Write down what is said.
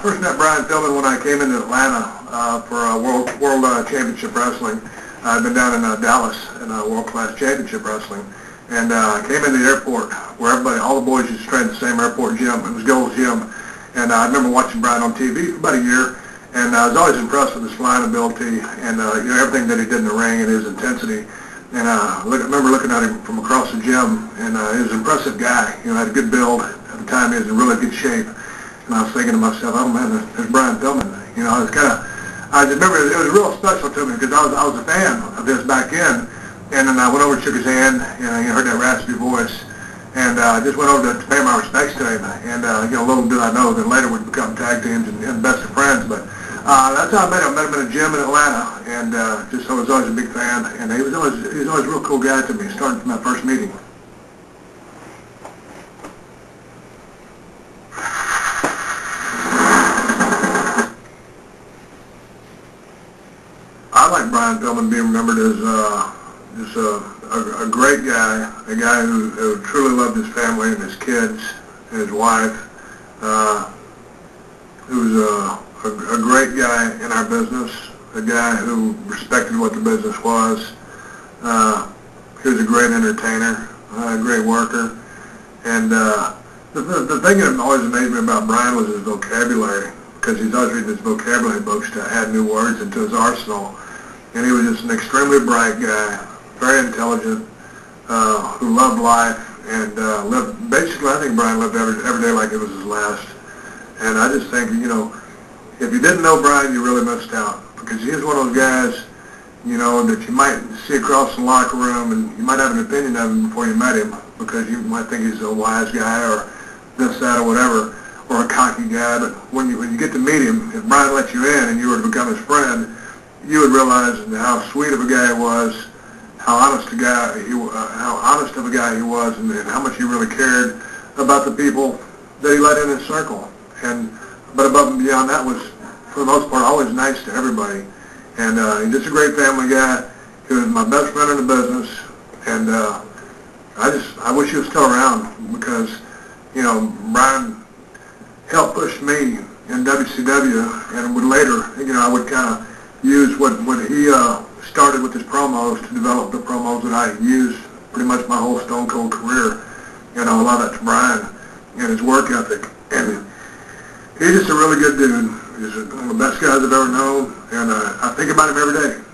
first met Brian Pillman when I came into Atlanta for World Championship Wrestling. I'd been down in Dallas in World Class Championship Wrestling, and came into the airport where all the boys used to train at the same airport gym. It was Gold's Gym, and I remember watching Brian on TV for about a year, and I was always impressed with his flying ability and everything that he did in the ring and his intensity. And I remember looking at him from across the gym, and he was an impressive guy. Had a good build. At the time, he was in really good shape. And I was thinking to myself, oh man, there's Brian Pillman. I just remember it was real special to me because I was a fan of his back then. And then I went over and shook his hand, and heard that raspy voice. And I just went over to pay my respects to him. And little did I know that later we'd become tag teams and best of friends. But that's how I met him. I met him in a gym in Atlanta, and I was always a big fan. And he was always a real cool guy to me, starting from that first meeting. I like Brian Pillman being remembered as just a great guy, a guy who truly loved his family and his kids and his wife, who was a great guy in our business, a guy who respected what the business was. He was a great entertainer, a great worker, and the thing that always amazed me about Brian was his vocabulary, because he's always reading his vocabulary books to add new words into his arsenal. And he was just an extremely bright guy, very intelligent, who loved life and lived. Basically, I think Brian lived every day like it was his last. And I just think, if you didn't know Brian, you really missed out, because he is one of those guys, that you might see across the locker room, and you might have an opinion of him before you met him, because you might think he's a wise guy or this, that, or whatever, or a cocky guy. But when you get to meet him, if Brian let you in and you were to become his friend, you would realize how sweet of a guy he was, how honest of a guy he was, and how much he really cared about the people that he let in his circle. But above and beyond that was, for the most part, always nice to everybody. And he's just a great family guy. He was my best friend in the business, and I wish he was still around, because Brian helped push me in WCW, and would later, I would kind of use what he started with his promos to develop the promos that I used pretty much my whole Stone Cold career. A lot of that's Brian and his work ethic. And he's just a really good dude. He's one of the best guys I've ever known, and I think about him every day.